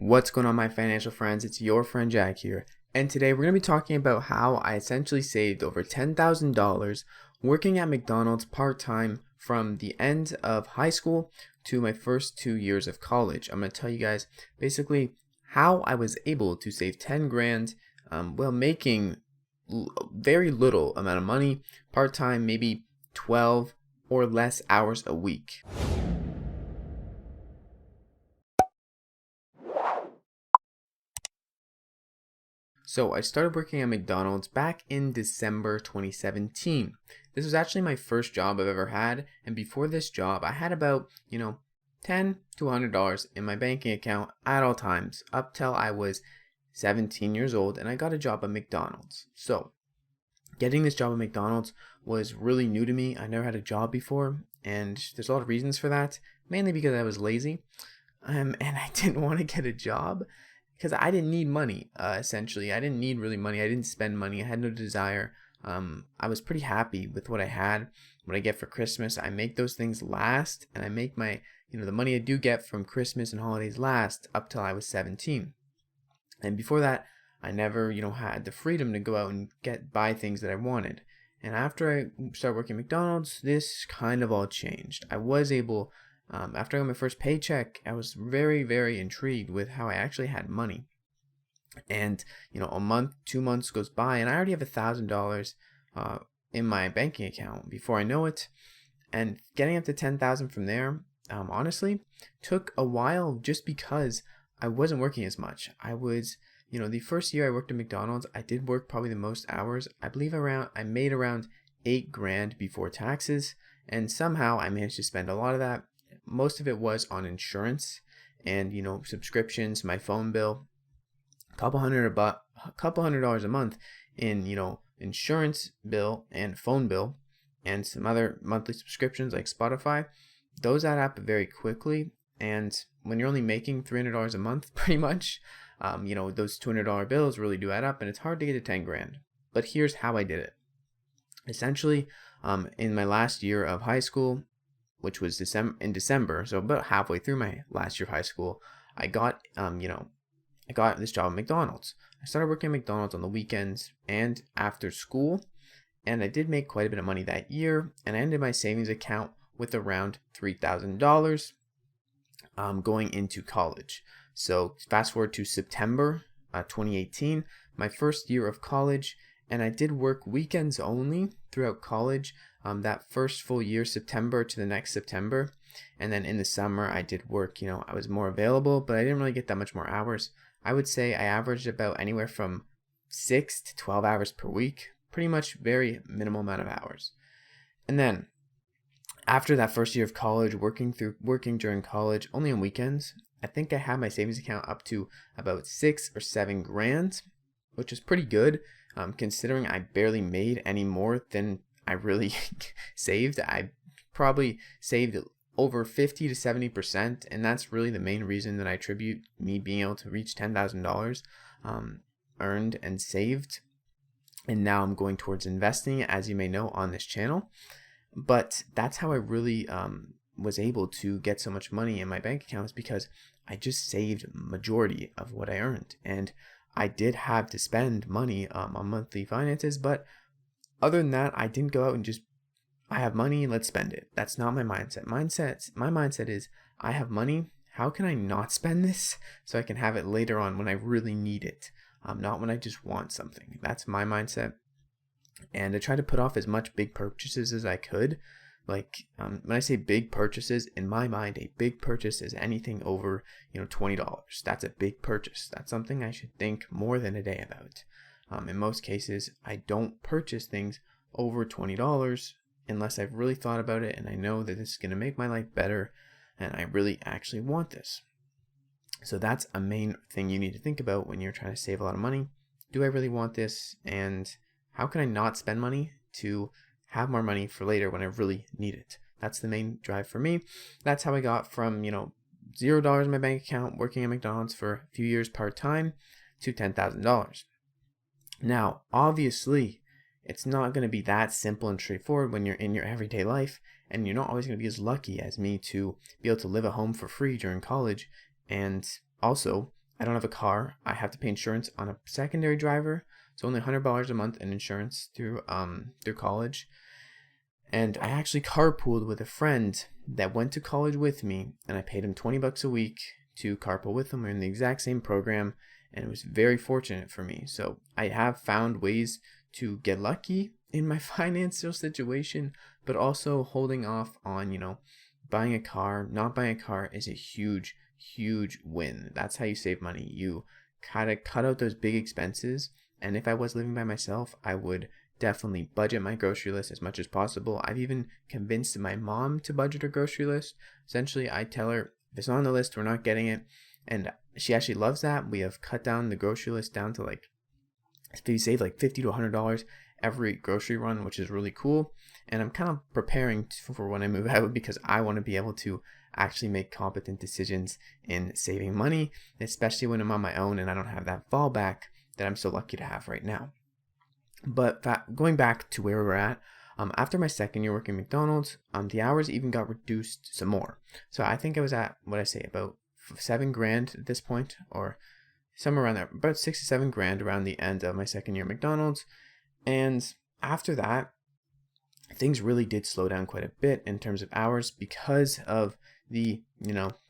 What's going on, my financial friends? It's your friend Jack here, and today we're going to be talking about how I essentially saved over $10,000 working at McDonald's part-time from the end of high school to my first 2 years of college. I'm going to tell you guys basically how I was able to save 10 grand while making very little amount of money part-time, maybe 12 or less hours a week. So I started working at McDonald's back in December 2017. This was actually my first job I've ever had, and before this job I had about, $10 to $100 in my banking account at all times up till I was 17 years old and I got a job at McDonald's. So getting this job at McDonald's was really new to me. I never had a job before, and there's a lot of reasons for that, mainly because I was lazy and I didn't want to get a job because I didn't need money. Essentially, I didn't need really money. I didn't spend money. I had no desire. I was pretty happy with what I had. What I get for Christmas, I make those things last, and I make my, the money I do get from Christmas and holidays last up till I was 17. And before that, I never, had the freedom to go out and buy things that I wanted. And after I started working at McDonald's, this kind of all changed. I was able, after I got my first paycheck, I was very, very intrigued with how I actually had money. And, a month, 2 months goes by, and I already have $1,000 in my banking account before I know it. And getting up to 10,000 from there, honestly, took a while just because I wasn't working as much. I was, the first year I worked at McDonald's, I did work probably the most hours. I believe I made around 8 grand before taxes, and somehow I managed to spend a lot of that. Most of it was on insurance and, subscriptions, my phone bill, a couple hundred dollars a month in, insurance bill and phone bill, and some other monthly subscriptions like Spotify. Those add up very quickly. And when you're only making $300 a month, pretty much, those $200 bills really do add up, and it's hard to get to 10 grand. But here's how I did it. Essentially, in my last year of high school, which was December, so about halfway through my last year of high school, I got, I got this job at McDonald's. I started working at McDonald's on the weekends and after school, and I did make quite a bit of money that year, and I ended my savings account with around $3,000 going into college. So fast forward to September 2018, my first year of college, and I did work weekends only throughout college. That first full year, September to the next September. And then in the summer, I did work, I was more available, but I didn't really get that much more hours. I would say I averaged about anywhere from 6 to 12 hours per week, pretty much very minimal amount of hours. And then after that first year of college, working during college, only on weekends, I think I had my savings account up to about 6 or 7 grand, which is pretty good, considering I barely made any more than I really saved. I probably saved over 50 to 70%, and that's really the main reason that I attribute me being able to reach $10,000 earned and saved. And now I'm going towards investing, as you may know, on this channel. But that's how I really was able to get so much money in my bank accounts, because I just saved majority of what I earned. And I did have to spend money on monthly finances, but other than that, I didn't go out and just, I have money, let's spend it. That's not my mindset. My mindset is, I have money, how can I not spend this so I can have it later on when I really need it, not when I just want something. That's my mindset. And I try to put off as much big purchases as I could. Like when I say big purchases, in my mind, a big purchase is anything over, $20. That's a big purchase. That's something I should think more than a day about. In most cases, I don't purchase things over $20 unless I've really thought about it and I know that this is going to make my life better and I really actually want this. So that's a main thing you need to think about when you're trying to save a lot of money. Do I really want this? And how can I not spend money to have more money for later when I really need it? That's the main drive for me. That's how I got from, $0 in my bank account working at McDonald's for a few years part-time to $10,000. Now, obviously, it's not going to be that simple and straightforward when you're in your everyday life, and you're not always going to be as lucky as me to be able to live at home for free during college. And also, I don't have a car. I have to pay insurance on a secondary driver. It's only $100 a month in insurance through college. And I actually carpooled with a friend that went to college with me, and I paid him $20 a week to carpool with him. We're in the exact same program, and it was very fortunate for me. So I have found ways to get lucky in my financial situation, but also holding off on, buying a car. Not buying a car is a huge, huge win. That's how you save money. You kind of cut out those big expenses. And if I was living by myself, I would definitely budget my grocery list as much as possible. I've even convinced my mom to budget her grocery list. Essentially, I tell her, if it's not on the list, we're not getting it. And she actually loves that. We have cut down the grocery list down to you save like $50 to $100 every grocery run, which is really cool. And I'm kind of preparing for when I move out, because I want to be able to actually make competent decisions in saving money, especially when I'm on my own and I don't have that fallback that I'm so lucky to have right now. But going back to where we're at, after my second year working at McDonald's, the hours even got reduced some more. So I think I was at, about $7,000 at this point, or somewhere around there, about $6 to $7,000 around the end of my second year at McDonald's. And after that, things really did slow down quite a bit in terms of hours because of the,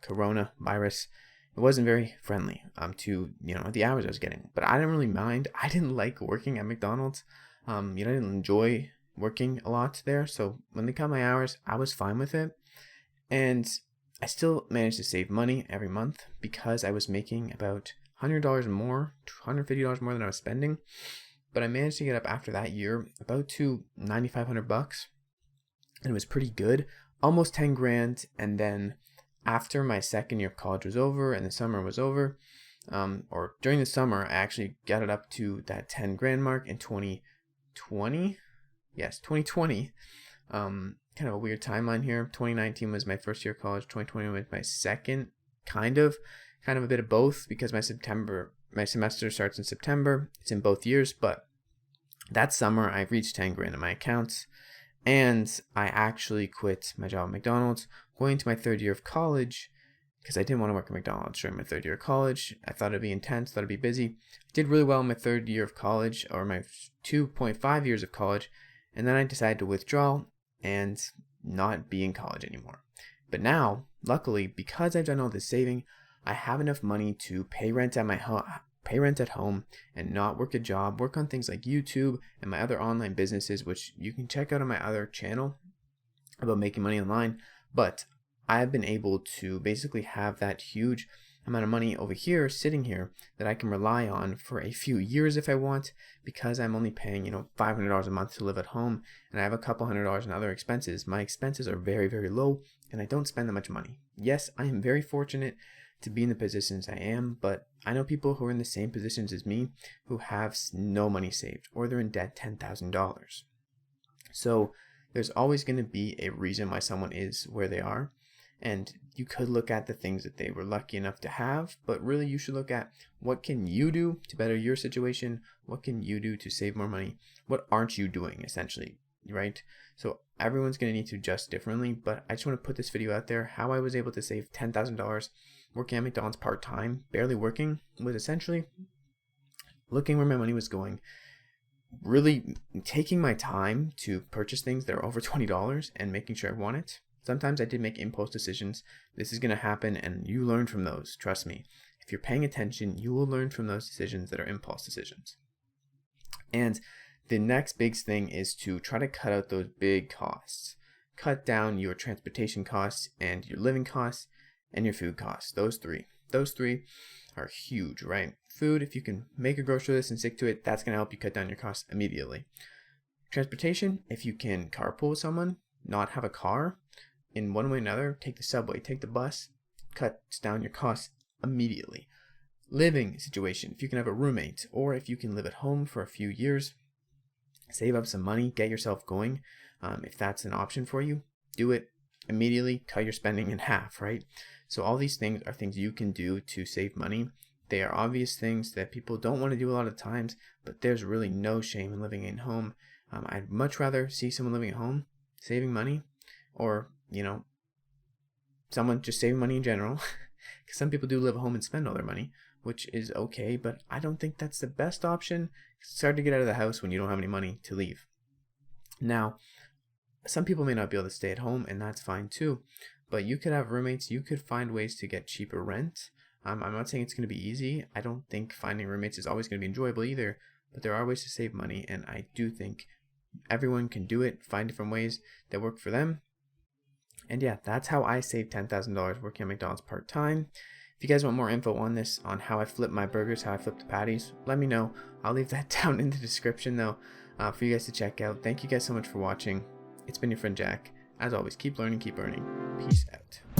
coronavirus. It wasn't very friendly to the hours I was getting, but I didn't really mind. I didn't like working at McDonald's. I didn't enjoy working a lot there. So when they cut my hours, I was fine with it, and I still managed to save money every month because I was making about $100 more, $150 more than I was spending. But I managed to get up after that year about to $9,500, and it was pretty good, almost $10,000. And then after my second year of college was over and the summer was over, or during the summer, I actually got it up to that $10,000 mark in 2020. Yes, 2020. Kind of a weird timeline here. 2019 was my first year of college. 2020 was my second, kind of a bit of both, because my semester starts in September. It's in both years, but that summer I reached $10,000 in my accounts. And I actually quit my job at McDonald's, going into my third year of college, because I didn't want to work at McDonald's during my third year of college. I thought it'd be intense, thought it'd be busy. Did really well in my third year of college, or my 2.5 years of college, and then I decided to withdraw and not be in college anymore. But now, luckily, because I've done all this saving, I have enough money to pay rent at home and not work a job, work on things like YouTube and my other online businesses, which you can check out on my other channel about making money online. But I've been able to basically have that huge amount of money over here, sitting here, that I can rely on for a few years if I want, because I'm only paying, $500 a month to live at home, and I have a couple $100 in other expenses. My expenses are very, very low, and I don't spend that much money. Yes, I am very fortunate to be in the positions I am, but I know people who are in the same positions as me who have no money saved, or they're in debt $10,000. So there's always going to be a reason why someone is where they are. And you could look at the things that they were lucky enough to have, but really you should look at what can you do to better your situation? What can you do to save more money? What aren't you doing, essentially, right? So everyone's going to need to adjust differently, but I just want to put this video out there. How I was able to save $10,000 working at McDonald's part-time, barely working, was essentially looking where my money was going, really taking my time to purchase things that are over $20 and making sure I want it. Sometimes I did make impulse decisions. This is going to happen, and you learn from those. Trust me. If you're paying attention, you will learn from those decisions that are impulse decisions. And the next big thing is to try to cut out those big costs. Cut down your transportation costs and your living costs and your food costs. Those three are huge, right? Food, if you can make a grocery list and stick to it, that's going to help you cut down your costs immediately. Transportation, if you can carpool with someone, not have a car, in one way or another, take the subway, take the bus, cuts down your costs immediately. Living situation, if you can have a roommate, or if you can live at home for a few years, save up some money, get yourself going. If that's an option for you, do it immediately, cut your spending in half, right? So all these things are things you can do to save money. They are obvious things that people don't want to do a lot of times, but there's really no shame in living at home. I'd much rather see someone living at home, saving money, or someone just saving money in general, because some people do live at home and spend all their money. which is okay, but I don't think that's the best option. It's hard to get out of the house when you don't have any money to leave. Now, some people may not be able to stay at home, and that's fine too, but you could have roommates. You could find ways to get cheaper rent. I'm not saying it's going to be easy. I don't think finding roommates is always going to be enjoyable either, but there are ways to save money, and I do think everyone can do it, find different ways that work for them. And yeah, that's how I saved $10,000 working at McDonald's part-time. If you guys want more info on this, on how I flip my burgers, how I flip the patties, let me know. I'll leave that down in the description though, for you guys to check out. Thank you guys so much for watching. It's been your friend Jack. As always, keep learning, keep earning. Peace out.